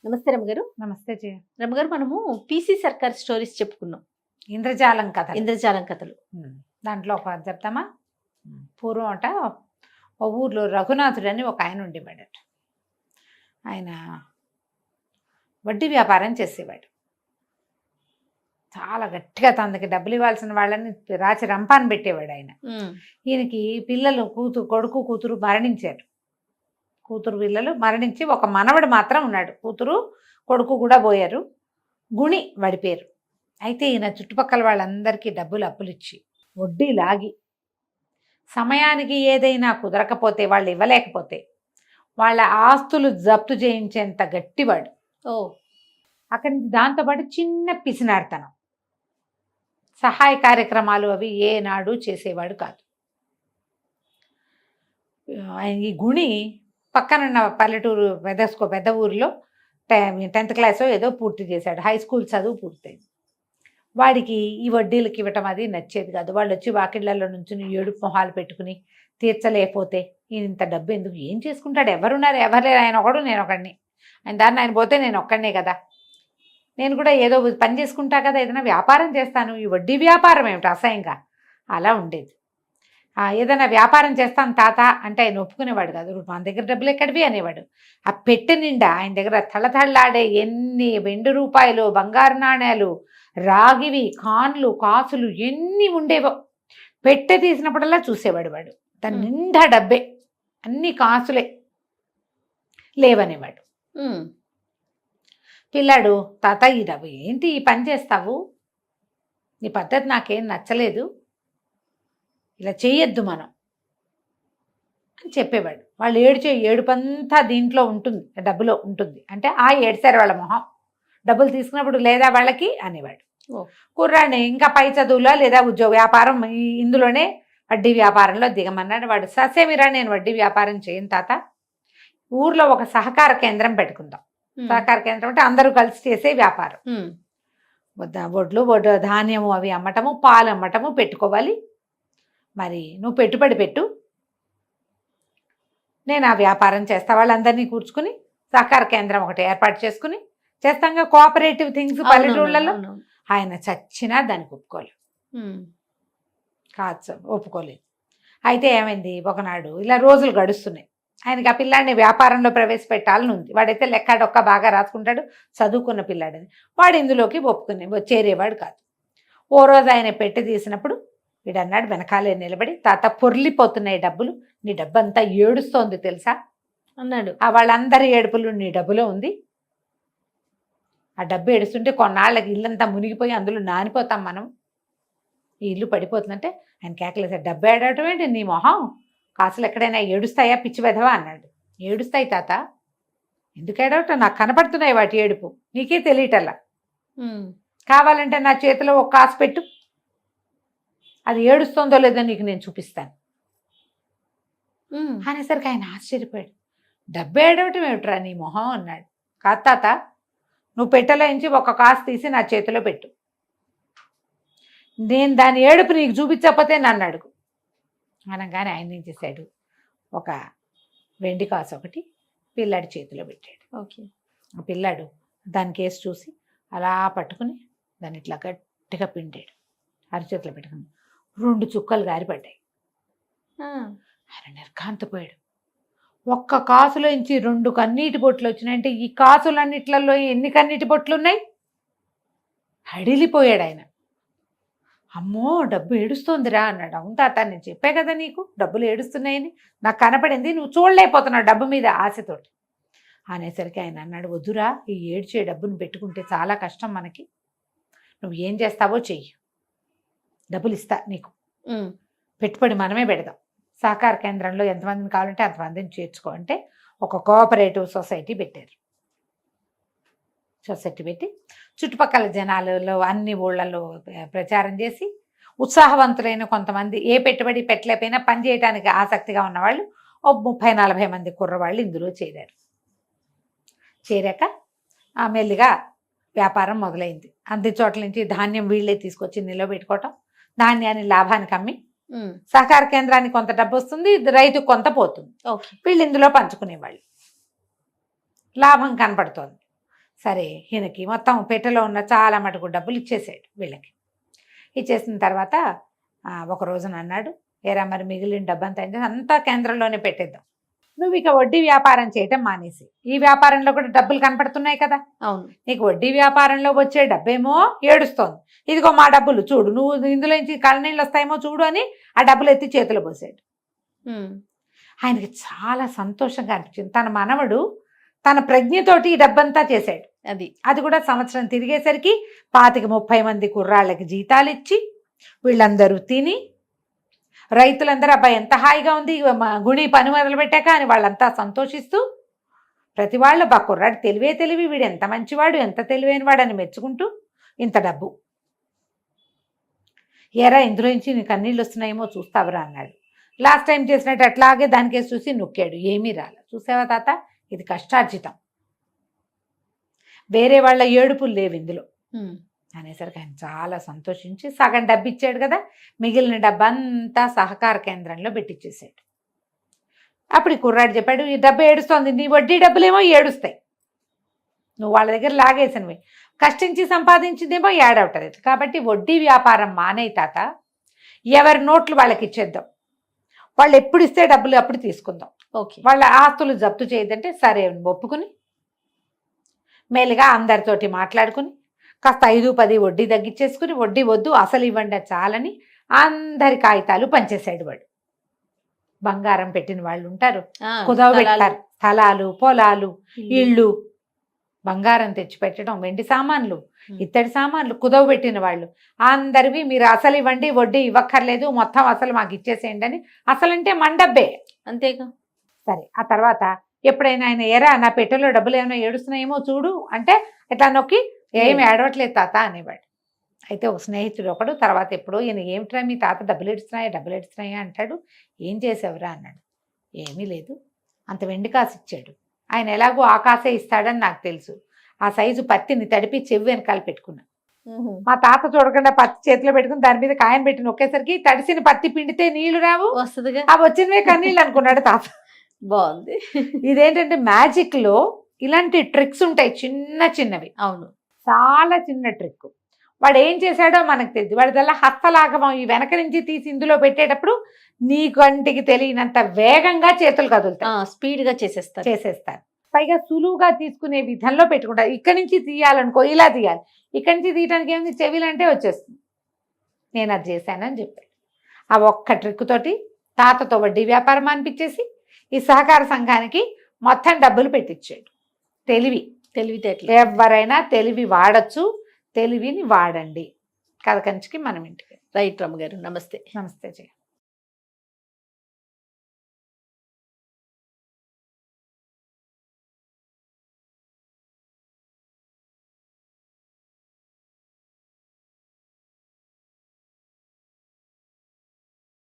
నమస్తే రమగారు. నమస్తే జయ. రమగారు, మనము పీసీ సర్కార్ స్టోరీస్ చెప్పుకున్నాం. ఇంద్రజాలం కథ. ఇంద్రజాలం కథలు. దాంట్లో ఒక చెప్తామా? పూర్వం అట ఓ ఊర్లో రఘునాథుడు అని ఒక ఆయన ఉండేవాడట. ఆయన వడ్డీ వ్యాపారం చేసేవాడు. చాలా గట్టిగా తనకి డబ్బులు ఇవ్వాల్సిన వాళ్ళని రాచి రంపాన్ని పెట్టేవాడు ఆయన. ఈయనకి పిల్లలు కొడుకు కూతురు మరణించారు. కూతురు పిల్లలు మరణించి ఒక మనవడు మాత్రం ఉన్నాడు. కూతురు కొడుకు కూడా పోయారు. గుణి వాడి పేరు. అయితే ఈయన చుట్టుపక్కల వాళ్ళందరికీ డబ్బులు అప్పులు ఇచ్చి వడ్డీ లాగి సమయానికి ఏదైనా కుదరకపోతే వాళ్ళు ఇవ్వలేకపోతే వాళ్ళ ఆస్తులు జప్తు చేయించేంత గట్టివాడు. అక్కడి నుంచి దాంతోపాటు చిన్న పిసినాడతనం, సహాయ కార్యక్రమాలు అవి ఏనాడు చేసేవాడు కాదు. ఈ గుణి పక్కనున్న పల్లెటూరు పెద్ద ఊరిలో 10th క్లాస్ ఏదో పూర్తి చేశాడు. హై స్కూల్ చదువు పూర్తయింది. వాడికి ఈ వడ్డీలకి ఇవ్వటం అది నచ్చేది కాదు. వాళ్ళు వచ్చి వాకిళ్లలో నుంచి ఏడుపు మొహాలు పెట్టుకుని తీర్చలేకపోతే ఈయన ఇంత డబ్బు ఎందుకు, ఏం చేసుకుంటాడు, ఎవరున్నారు, ఎవరు లేరు, ఆయన ఒకడు నేను ఒకడిని, ఆయన దాన్ని ఆయన పోతే నేను ఒక్కడనే కదా, నేను కూడా ఏదో పని చేసుకుంటా కదా, ఏదైనా వ్యాపారం చేస్తాను, ఈ వడ్డీ వ్యాపారం ఏమిటి అసహ్యంగా అలా ఉండేది. ఏదైనా వ్యాపారం చేస్తాను తాత అంటే ఆయన ఒప్పుకునేవాడు కాదు. మన దగ్గర డబ్బులు ఎక్కడివి అనేవాడు. ఆ పెట్టె నిండా ఆయన దగ్గర తళతళలాడే ఎన్ని వెండి రూపాయలు, బంగారు నాణ్యాలు, రాగివి, కాన్లు, కాసులు ఎన్ని ఉండేవో. పెట్టె తీసినప్పుడల్లా చూసేవాడు వాడు. దాని నిండా డబ్బే, అన్ని కాసులే, లేవనేవాడు. పిల్లాడు, తాత ఈ డబ్బు ఏంటి, ఈ పని చేస్తావు, నీ పద్ధతి నాకేం నచ్చలేదు, ఇలా చేయొద్దు మనం అని చెప్పేవాడు. వాళ్ళు ఏడుపంతా దీంట్లో ఉంటుంది, డబ్బులో ఉంటుంది. అంటే ఏడ్చారు వాళ్ళ మొహం. డబ్బులు తీసుకున్నప్పుడు లేదా వాళ్ళకి అనేవాడు. కుర్రాడిని ఇంకా పై చదువులో లేదా ఉద్యోగ వ్యాపారం ఇందులోనే వడ్డీ వ్యాపారంలో దిగమన్నాడు. వాడు ససేమిరా నేను వడ్డీ వ్యాపారం చేయను తాత, ఊర్లో ఒక సహకార కేంద్రం పెట్టుకుందాం. సహకార కేంద్రం అంటే అందరూ కలిసి చేసే వ్యాపారం. వడ్లు ధాన్యము అవి అమ్మటము, పాలు అమ్మటము పెట్టుకోవాలి. మరి నువ్వు పెట్టుబడి పెట్టు, నేను ఆ వ్యాపారం చేస్తా. వాళ్ళందరినీ కూర్చుకుని సహకార కేంద్రం ఒకటి ఏర్పాటు చేసుకుని చేస్తాంగా, కోఆపరేటివ్ థింగ్స్ పల్లెటూళ్ళలో. ఆయన చచ్చినా దానికి ఒప్పుకోలేదు. అయితే ఏమైంది, ఒకనాడు ఇలా రోజులు గడుస్తున్నాయి. ఆయనకి ఆ పిల్లాడిని వ్యాపారంలో ప్రవేశపెట్టాలని ఉంది. వాడైతే లెక్క డొక్క బాగా రాసుకుంటాడు, చదువుకున్న పిల్లాడని. వాడు ఇందులోకి చేరేవాడు కాదు. ఓ రోజు ఆయన పెట్టి తీసినప్పుడు వీడన్నాడు వెనకాలే నిలబడి, తాత పొర్లిపోతున్నాయి డబ్బులు, నీ డబ్బు అంతా ఏడుస్తోంది తెలుసా అన్నాడు. వాళ్ళందరి ఏడుపులు నీ డబ్బులో ఉంది. ఆ డబ్బు ఏడుస్తుంటే కొన్నాళ్ళకి ఇల్లంతా మునిగిపోయి అందులో నానిపోతాం మనం, ఈ ఇల్లు పడిపోతుందంటే ఆయన కేకలేసాడు, డబ్బు ఏడవటం ఏంటి నీ మొహం, కాసులు ఎక్కడైనా ఏడుస్తాయా పిచ్చి వెధవా అన్నాడు. ఏడుస్తాయి తాత, ఎందుకు ఏడవటం, నాకు కనపడుతున్నాయి వాటి ఏడుపు, నీకే తెలియటల్లా, కావాలంటే నా చేతిలో ఒక కాసు పెట్టు, అది ఏడుస్తుందో లేదో నీకు నేను చూపిస్తాను అనేసరికి ఆయన ఆశ్చర్యపోయాడు. డబ్బు ఏడవటం ఏమిట్రా నీ మొహం అన్నాడు. కాదు తాత, నువ్వు పెట్టలోంచి ఒక కాసు తీసి నా చేతిలో పెట్టు, నేను దాని ఏడుపు నీకు చూపించకపోతే నన్ను అడుగు అనగానే ఆయన ఏం చేశాడు, ఒక వెండి కాసు ఒకటి పిల్లాడి చేతిలో పెట్టాడు. ఆ పిల్లాడు దాని కేసు చూసి అలా పట్టుకుని దాన్ని ఇట్లా గట్టిగా పిండాడు, అరచేతిలో పెట్టుకుని 2 చుక్కలు గారిపడ్డాయి. ఆయన నిర్ఘాంతపోయాడు. ఒక్క కాసులోంచి 2 కన్నీటి బొట్లు వచ్చినాయంటే ఈ కాసులన్నిట్లలో ఎన్ని కన్నీటి బొట్లు ఉన్నాయి, హడిలిపోయాడు ఆయన. అమ్మో డబ్బు ఏడుస్తోందిరా అన్నాడు. అవును తాత, నేను చెప్పే కదా నీకు డబ్బులు ఏడుస్తున్నాయని, నాకు కనపడింది, నువ్వు చూడలేకపోతున్నావు డబ్బు మీద ఆశతోటి అనేసరికి ఆయన అన్నాడు, వద్దురా, ఈ ఏడ్చే డబ్బును పెట్టుకుంటే చాలా కష్టం మనకి, నువ్వు ఏం చేస్తావో చెయ్యి, డబ్బులు ఇస్తా నీకు, పెట్టుబడి మనమే పెడదాం, సహకార కేంద్రంలో ఎంతమందిని కావాలంటే అంతమందిని చేర్చుకో అంటే ఒక కోఆపరేటివ్ సొసైటీ పెట్టారు. సొసైటీ పెట్టి చుట్టుపక్కల జనాలలో అన్ని ఊళ్ళల్లో ప్రచారం చేసి ఉత్సాహవంతులైన కొంతమంది, ఏ పెట్టుబడి పెట్టలేకపోయినా పని చేయడానికి ఆసక్తిగా ఉన్నవాళ్ళు 30-40 మంది కుర్రవాళ్ళు ఇందులో చేరారు. చేరాక మెల్లిగా వ్యాపారం మొదలైంది. అన్ని చోట్ల నుంచి ధాన్యం వీళ్ళే తీసుకొచ్చి నిలబెట్టుకోవటం, ధాన్యాన్ని లాభానికి అమ్మి సహకార కేంద్రానికి కొంత డబ్బు వస్తుంది, రైతుకు కొంత పోతుంది. వీళ్ళు ఇందులో పంచుకునేవాళ్ళు, లాభం కనపడుతోంది. సరే ఈయనకి మొత్తం పెట్టెలో ఉన్న చాలా మటుకు డబ్బులు ఇచ్చేసాడు వీళ్ళకి. ఇచ్చేసిన తర్వాత ఒక రోజున అన్నాడు, ఏరా మరి మిగిలిన డబ్బంతా అంతా కేంద్రంలోనే పెట్టేద్దాం, నువ్వు ఇక వడ్డీ వ్యాపారం చేయటం మానేసి, ఈ వ్యాపారంలో కూడా డబ్బులు కనపడుతున్నాయి కదా, అవును, నీకు వడ్డీ వ్యాపారంలో వచ్చే డబ్బేమో ఏడుస్తోంది, ఇదిగో మా డబ్బులు చూడు, నువ్వు ఇందులో నుంచి కళ్ళనీళ్ళు వస్తాయేమో చూడు అని ఆ డబ్బులు ఎత్తి చేతిలో పోసాడు. ఆయనకి చాలా సంతోషంగా అనిపించింది. తన మనవడు తన ప్రజ్ఞతోటి ఈ డబ్బంతా చేశాడు. అది కూడా సంవత్సరం తిరిగేసరికి 25-30 మంది కుర్రాళ్ళకి జీతాలు ఇచ్చి వీళ్ళందరూ తిని, రైతులందరూ అబ్బాయి ఎంత హాయిగా ఉంది గుణి పని మొదలు పెట్టాక అని వాళ్ళంతా సంతోషిస్తూ, ప్రతి వాళ్ళు బా కుర్రాడు తెలివి, వీడు ఎంత మంచివాడు, ఎంత తెలివైన వాడు అని మెచ్చుకుంటూ, ఇంత డబ్బు ఎరా ఇందులో నుంచి నీకు కన్నీళ్ళు వస్తున్నాయేమో చూస్తావరా అన్నాడు. లాస్ట్ టైం చేసినట్టు అట్లాగే దానికేసి చూసి నొక్కాడు, ఏమీ రాలే. చూసావా తాత, ఇది కష్టార్జితం, వేరే వాళ్ళ ఏడుపులు లేవు ఇందులో అనేసరికి ఆయన చాలా సంతోషించి సగం డబ్బు ఇచ్చాడు కదా, మిగిలిన డబ్బంతా సహకార కేంద్రంలో పెట్టించేసాడు. అప్పుడు ఈ కుర్రాడు చెప్పాడు, ఈ డబ్బు ఏడుస్తోంది, నీ వడ్డీ డబ్బులేమో ఏడుస్తాయి, నువ్వు వాళ్ళ దగ్గర లాగేసినవి, కష్టించి సంపాదించిందేమో ఏడవుతుంది, కాబట్టి వడ్డీ వ్యాపారం మానే తాత, ఎవరి నోట్లు వాళ్ళకి ఇచ్చేద్దాం, వాళ్ళు ఎప్పుడు ఇస్తే డబ్బులు అప్పుడు తీసుకుందాం, ఓకే, వాళ్ళ ఆస్తులు జప్తు చేయదంటే సరే ఒప్పుకుని మేలుగా అందరితోటి మాట్లాడుకుని కాస్త 5-10 వడ్డీ తగ్గించేసుకుని, వడ్డీ వద్దు అసలు ఇవ్వండి చాలని అందరి కాగితాలు పంచేశాడు వాడు. బంగారం పెట్టిన వాళ్ళు ఉంటారు, కుదవ పెట్టారు, స్థలాలు, పొలాలు, ఇళ్ళు, బంగారం తెచ్చి పెట్టడం, వెండి సామాన్లు, ఇత్తడి సామాన్లు కుదవ పెట్టిన వాళ్ళు అందరివి మీరు అసలు ఇవ్వండి, వడ్డీ ఇవ్వక్కర్లేదు, మొత్తం అసలు మాకు ఇచ్చేసేయండి అని. అసలంటే మండబ్బే, అంతేగా. సరే ఆ తర్వాత ఎప్పుడైనా ఆయన ఎరా నా పెట్టెలో డబ్బులు ఏమైనా ఏడుస్తున్నాయేమో చూడు అంటే ఇట్లా నొక్కి ఏమి ఏడవట్లేదు తాత అనేవాడు. అయితే ఒక స్నేహితుడు ఒకడు తర్వాత ఎప్పుడో ఈయన ఏమిట్రా మీ తాత డబ్బులు ఏడుస్తున్నాయా అంటాడు. ఏం చేసావురా అన్నాడు. ఏమీ లేదు, అంత వెండి కాసు ఇచ్చాడు, ఆయన ఎలాగో ఆకాశే ఇస్తాడని నాకు తెలుసు, ఆ సైజు పత్తిని తడిపి చెవి వెనకాల పెట్టుకున్నా, మా తాత చూడకుండా పత్తి చేతిలో పెట్టుకుని దాని మీద కాయను పెట్టి నొక్కేసరికి తడిసిన పత్తి పిండితే నీళ్లు రావు, వస్తుందిగా, అవి వచ్చినవే కన్నీళ్ళు అనుకున్నాడు తాత. బాగుంది. ఇదేంటంటే మ్యాజిక్ లో ఇలాంటి ట్రిక్స్ ఉంటాయి, చిన్నవి. అవును, చాలా చిన్న ట్రిక్. వాడు ఏం చేశాడో మనకు తెలియదు, వాడిదల్లా హస్తలాగమం, ఈ వెనక నుంచి తీసి ఇందులో పెట్టేటప్పుడు నీ కంటికి తెలియనంత వేగంగా చేతులు కదులుతాయి, స్పీడ్ గా చేసేస్తారు. పైగా సులువుగా తీసుకునే విధంలో పెట్టుకుంటారు. ఇక్కడి నుంచి తీయాలనుకో ఇలా తీయాలి, ఇక్కడి నుంచి తీయడానికి ఏముంది, చెవిలంటే వచ్చేస్తుంది. నేను అది చేశానని చెప్పాడు. ఆ ఒక్క ట్రిక్ తోటి తాతతో వడ్డీ వ్యాపారం అనిపించేసి ఈ సహకార సంఘానికి మొత్తం డబ్బులు పెట్టించాడు. తెలివితేటలు. ఎవరైనా తెలివి వాడచ్చు, తెలివిని వాడండి. కథ కంచికి మనం ఇంటికి. రైట్ రమ్మ గారు, నమస్తే. నమస్తే జయ.